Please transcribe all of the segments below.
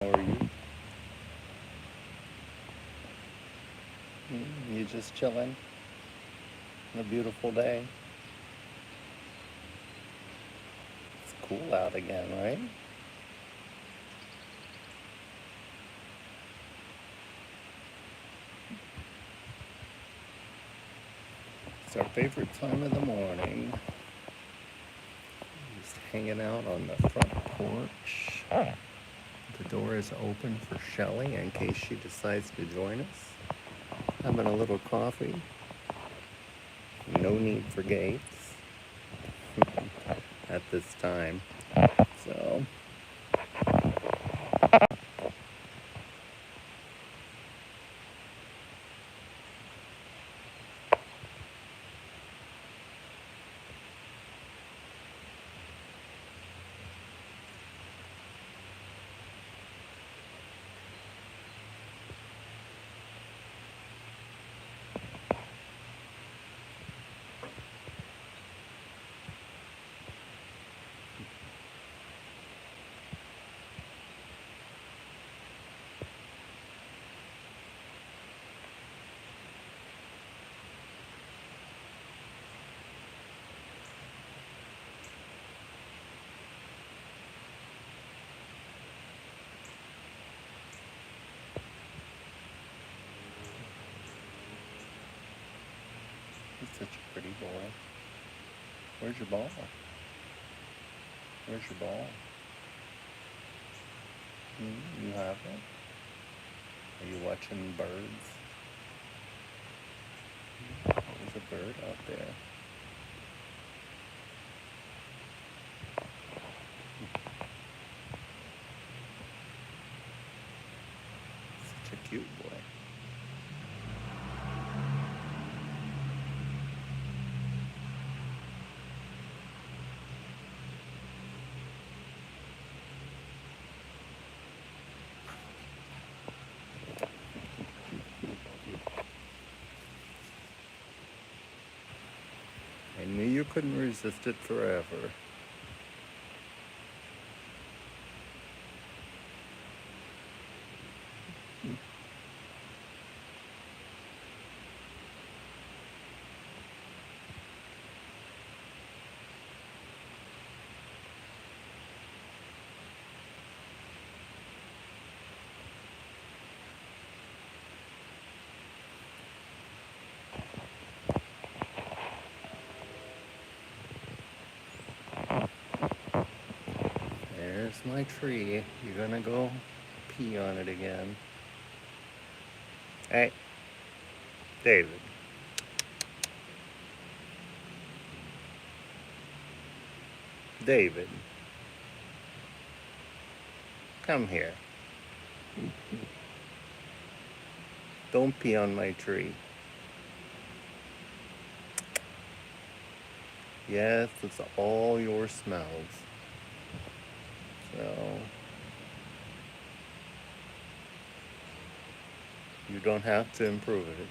How are you? You just chilling? A beautiful day. It's cool out again, right? It's our favorite time of the morning. Just hanging out on the front porch. The door is open for Shelly in case she decides to join us. Having a little coffee. No need for gates at this time. So, he's such a pretty boy. Where's your ball? Where's your ball? You have it? Are you watching birds? There's a bird out there. Such a cute boy. I knew you couldn't resist it forever. There's my tree. You're gonna go pee on it again. Hey, David. David. Come here. Don't pee on my tree. Yes, it's all your smells. So, you don't have to improve it.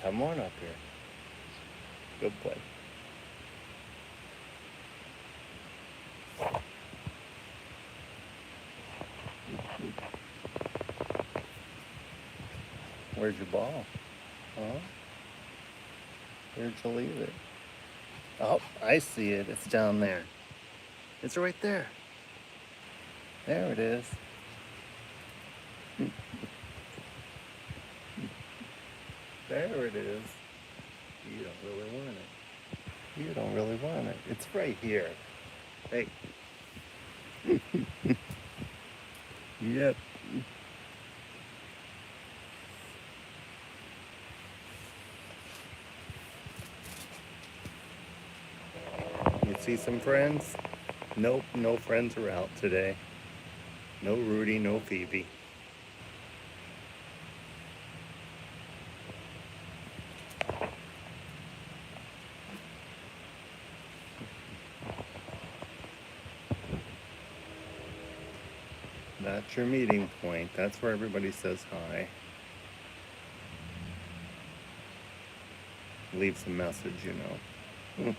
Come on up here. Good boy. Where's your ball? Huh? Where'd you leave it? Oh, I see it. It's down there. It's right there. There it is. There it is. You don't really want it. You don't really want it. It's right here. Hey. Yep. See some friends? Nope, no friends are out today. No Rudy, no Phoebe. That's your meeting point. That's where everybody says hi. Leaves a message, you know.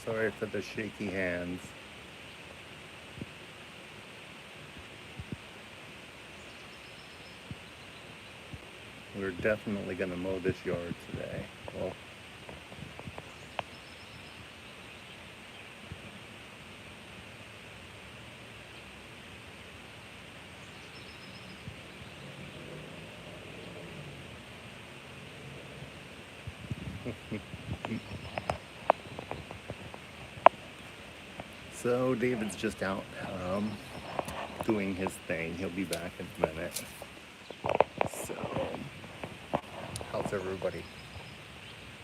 Sorry for the shaky hands. We're definitely going to mow this yard today. Well, so David's just out doing his thing. He'll be back in a minute. So, how's everybody?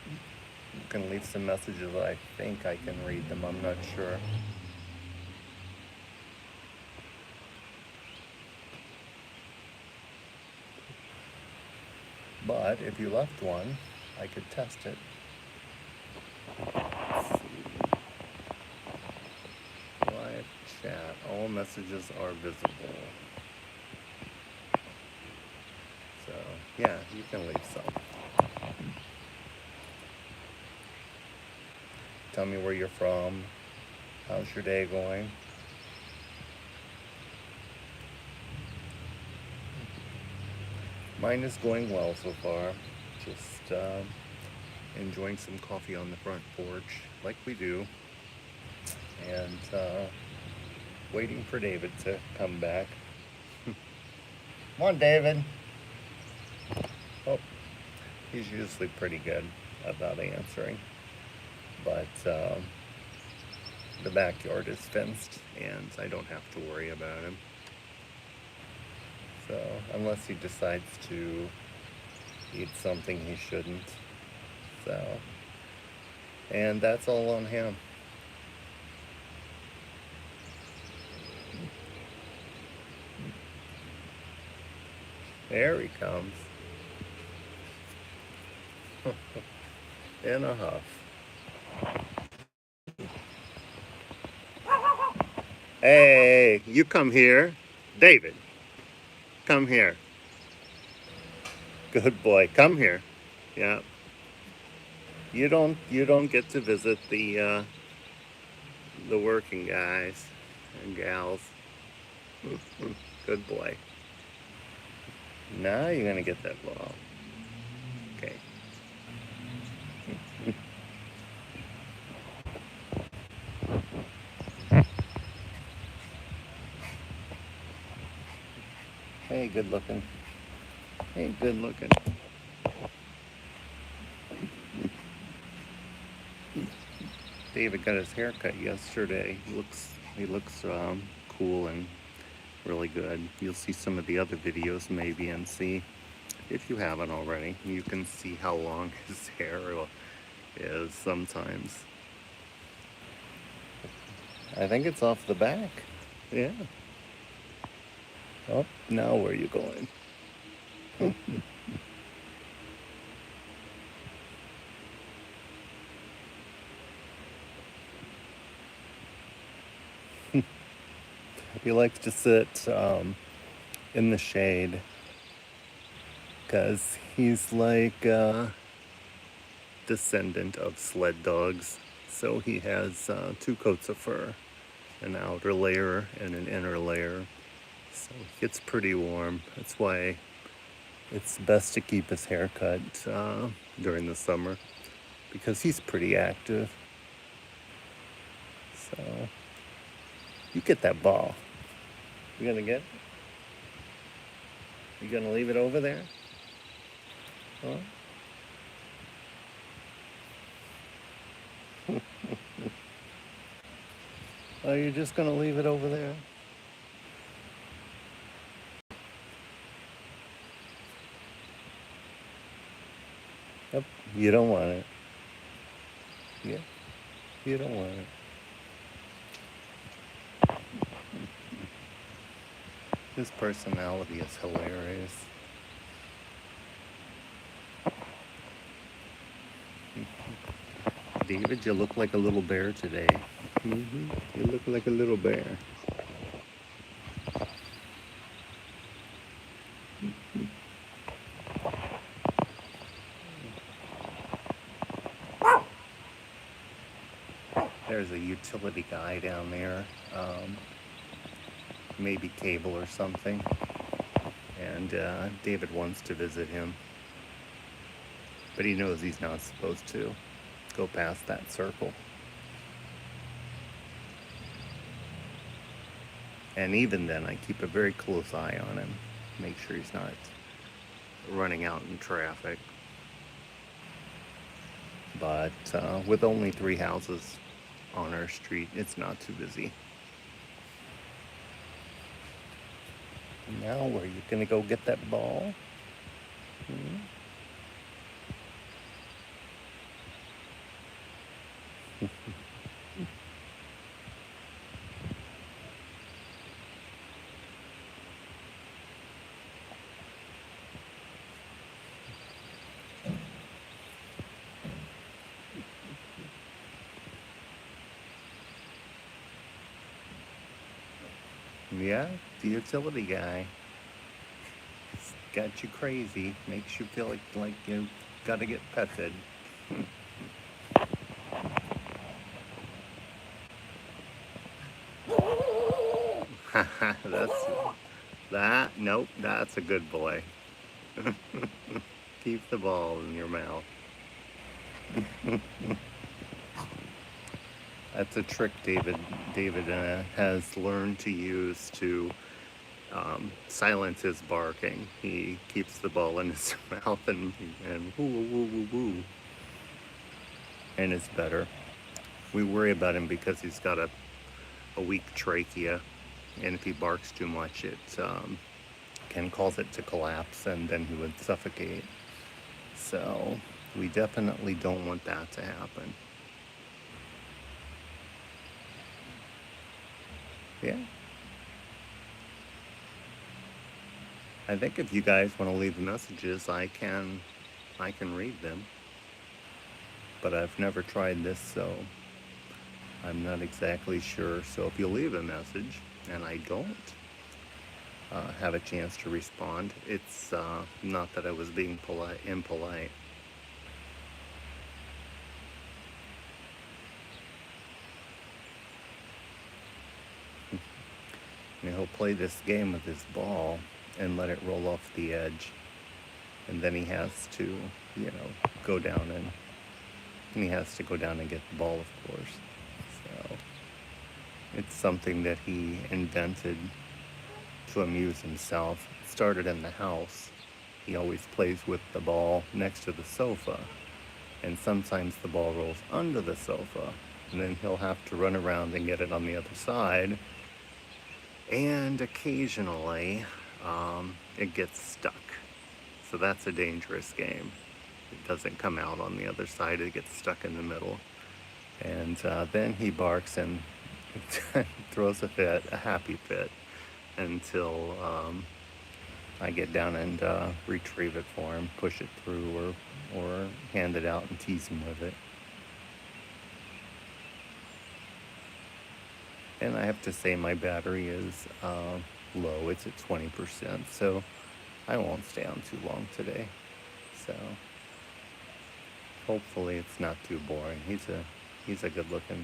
You can leave some messages. I think I can read them. I'm not sure. But if you left one, I could test it. Let's see. Live chat. All messages are visible. So, yeah, you can leave some. Tell me where you're from. How's your day going? Mine is going well so far. Just enjoying some coffee on the front porch, like we do. And waiting for David to come back. Come on, David. Oh, he's usually pretty good about answering. But the backyard is fenced and I don't have to worry about him. So, unless he decides to eat something he shouldn't. So, and that's all on him. There he comes. In a huff. Hey, you come here. David, come here. Good boy. Come here. Yeah. You don't get to visit the working guys and gals. Good boy. Now you're gonna get that ball. Okay. Hey, good looking. Hey, good looking. David got his hair cut yesterday. He looks cool and really good. You'll see some of the other videos maybe and see, if you haven't already, you can see how long his hair is sometimes. I think it's off the back. Yeah. Oh, now where are you going? He likes to sit in the shade because he's like a descendant of sled dogs. So he has 2 coats of fur, an outer layer and an inner layer. So it gets pretty warm. That's why it's best to keep his hair cut during the summer, because he's pretty active. So You get that ball. You gonna get it? You gonna leave it over there? Huh? Oh, you're just gonna leave it over there? Yep. You don't want it. Yeah. You don't want it. His personality is hilarious. David, you look like a little bear today. You look like a little bear. There's a utility guy down there, maybe cable or something, and David wants to visit him, but he knows he's not supposed to go past that circle. And even then, I keep a very close eye on him, make sure he's not running out in traffic. But with only 3 houses on our street, it's not too busy. Now, were you gonna go get that ball? Hmm? Yeah, the utility guy. It's got you crazy, makes you feel like you gotta get petted. That's that. Nope, that's a good boy. Keep the ball in your mouth. That's a trick David has learned to use to silence his barking. He keeps the ball in his mouth and woo woo woo woo woo, and it's better. We worry about him because he's got a weak trachea, and if he barks too much, it can cause it to collapse, and then he would suffocate. So we definitely don't want that to happen. Yeah. I think if you guys want to leave messages, I can read them. But I've never tried this, so I'm not exactly sure. So if you leave a message and I don't have a chance to respond, it's not that I was being impolite. And he'll play this game with his ball and let it roll off the edge, and then he has to, go down and he has to go down and get the ball, of course. So it's something that he invented to amuse himself. It started in the house. He always plays with the ball next to the sofa, and sometimes the ball rolls under the sofa, and then he'll have to run around and get it on the other side. And occasionally, it gets stuck. So that's a dangerous game. It doesn't come out on the other side, it gets stuck in the middle. And then he barks and throws a fit, a happy fit, until I get down and retrieve it for him, push it through, or hand it out and tease him with it. And I have to say my battery is low. It's at 20%, so I won't stay on too long today. So hopefully it's not too boring. He's a good-looking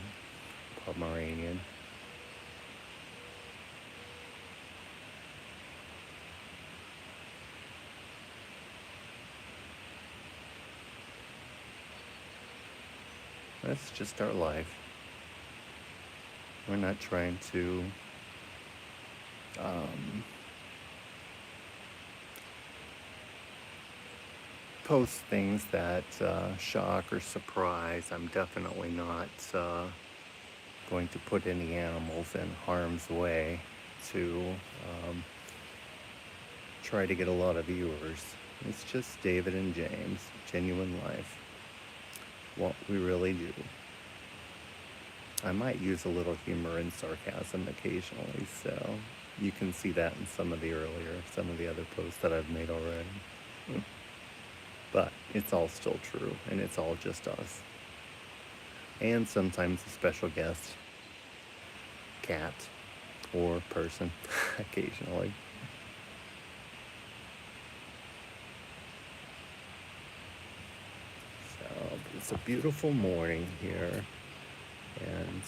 Pomeranian. That's just our life. We're not trying to um, post things that shock or surprise. I'm definitely not going to put any animals in harm's way to um, try to get a lot of viewers. It's just David and James, genuine life, what we really do. I might use a little humor and sarcasm occasionally, so you can see that in some of the other posts that I've made already. But it's all still true, and it's all just us. And sometimes a special guest, cat, or person, occasionally. So it's a beautiful morning here, and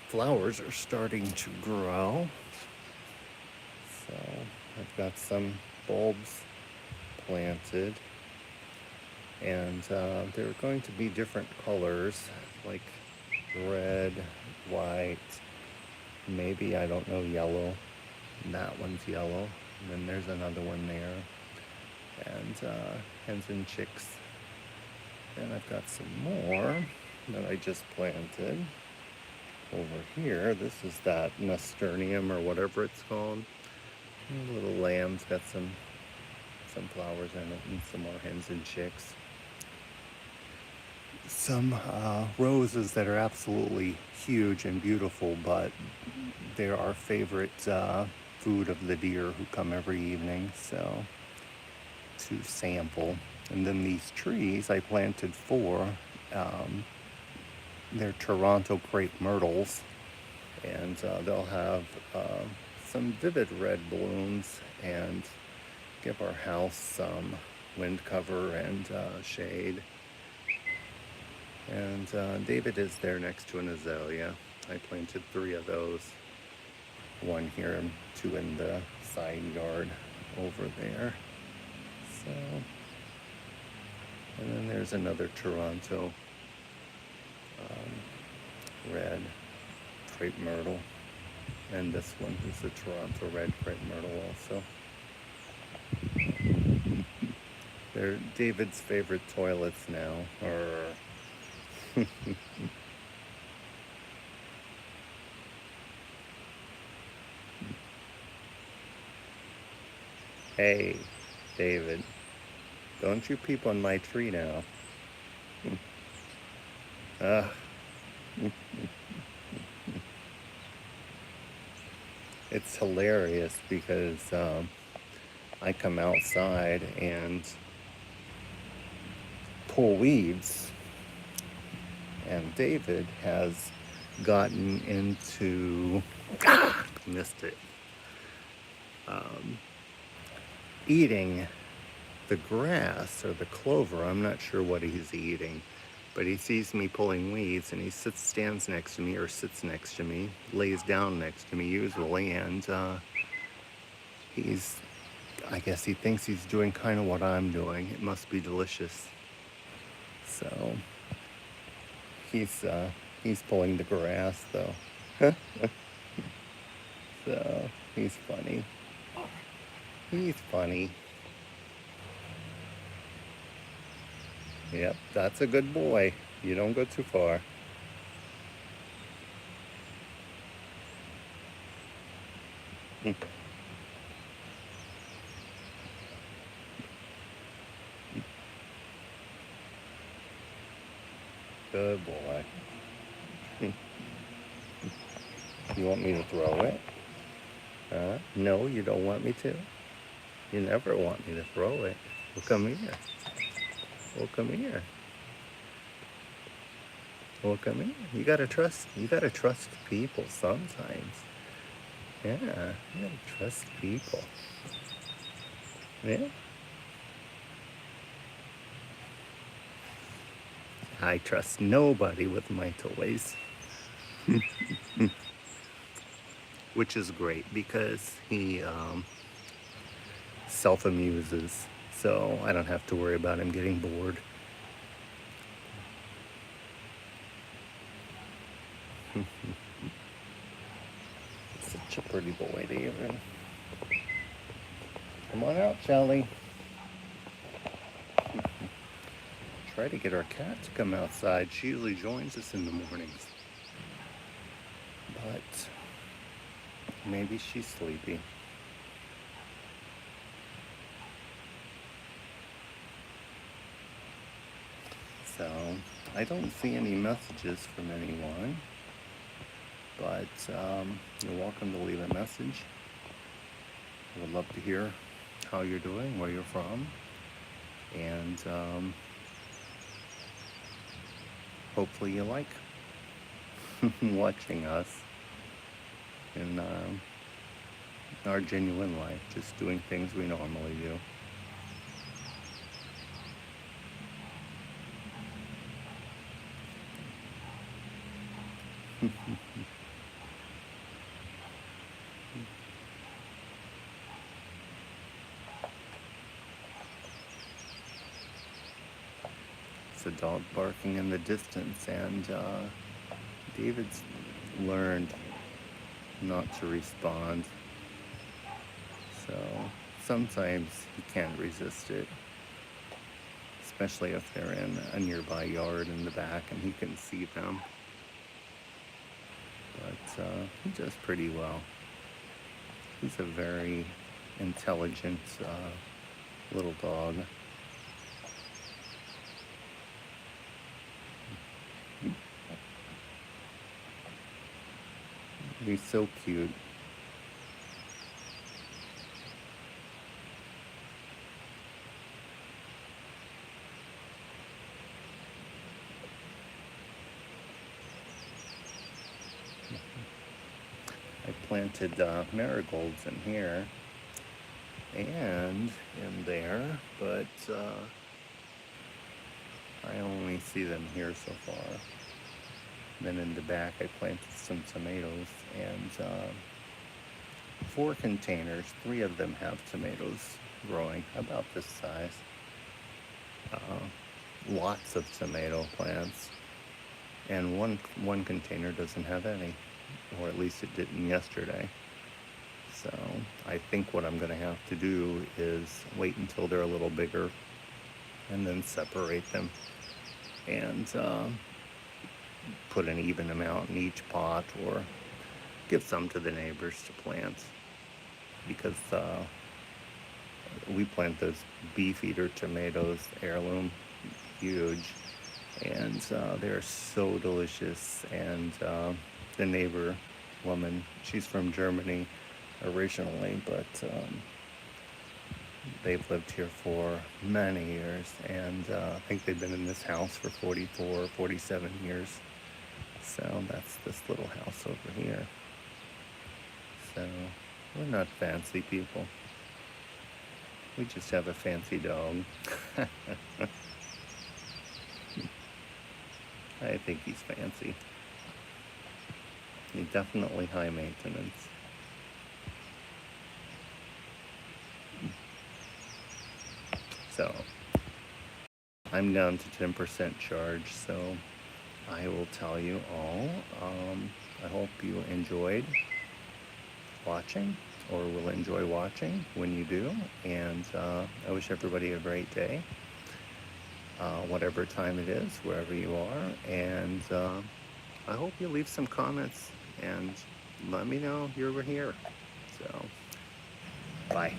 flowers are starting to grow. So I've got some bulbs planted, and they're going to be different colors, like red, white, maybe, I don't know, yellow. And that one's yellow, and then there's another one there, and hens and chicks. And I've got some more that I just planted over here. This is that nasturtium or whatever it's called. And the little lamb's got some flowers in it, and some more hens and chicks. Some roses that are absolutely huge and beautiful, but they're our favorite food of the deer who come every evening, so to sample. And then these trees I planted 4. They're Toronto crepe myrtles, and they'll have some vivid red blooms and give our house some wind cover and shade. And David is there next to an azalea. I planted 3 of those. 1 here and 2 in the side yard over there. So, and then there's another Toronto red crepe myrtle. And this one is a Toronto red crepe myrtle also. They're David's favorite toilets now. Hey, David, don't you peep on my tree now. It's hilarious because I come outside and pull weeds, and David has gotten into missed it eating the grass or the clover. I'm not sure what he's eating, but he sees me pulling weeds, and he stands next to me, or sits next to me, lays down next to me usually, and I guess he thinks he's doing kind of what I'm doing. It must be delicious. So he's pulling the grass though. So he's funny. He's funny. Yep, that's a good boy. You don't go too far. Good boy. You want me to throw it? No, you don't want me to. You never want me to throw it. Well, come here. Well, come here. Well, come here. You gotta trust people sometimes. Yeah, you gotta trust people. Yeah. I trust nobody with my toys. Which is great because he self-amuses, so I don't have to worry about him getting bored. Such a pretty boy, David. Come on out, Shelly. Try to get our cat to come outside. She usually joins us in the mornings. But maybe she's sleepy. So I don't see any messages from anyone, but you're welcome to leave a message. I would love to hear how you're doing, where you're from, and hopefully you like watching us in our genuine life, just doing things we normally do. It's a dog barking in the distance, and David's learned not to respond. So sometimes he can't resist it, especially if they're in a nearby yard in the back and he can see them. But he does pretty well. He's a very intelligent little dog. He's so cute. I planted marigolds in here and in there, but I only see them here so far. Then in the back I planted some tomatoes, and 4 containers, 3 of them have tomatoes growing about this size. Lots of tomato plants, and one container doesn't have any, or at least it didn't yesterday. So I think what I'm going to have to do is wait until they're a little bigger and then separate them and put an even amount in each pot, or give some to the neighbors to plant, because we plant those beefeater tomatoes, heirloom, huge, and they're so delicious. And the neighbor woman, she's from Germany originally, but they've lived here for many years, and I think they've been in this house for 44, 47 years. So that's this little house over here. So we're not fancy people. We just have a fancy dog. I think he's fancy. He's definitely high maintenance. So I'm down to 10% charge, so I will tell you all. I hope you enjoyed watching, or will enjoy watching when you do, and I wish everybody a great day, whatever time it is, wherever you are, and I hope you leave some comments and let me know you were here. So, bye.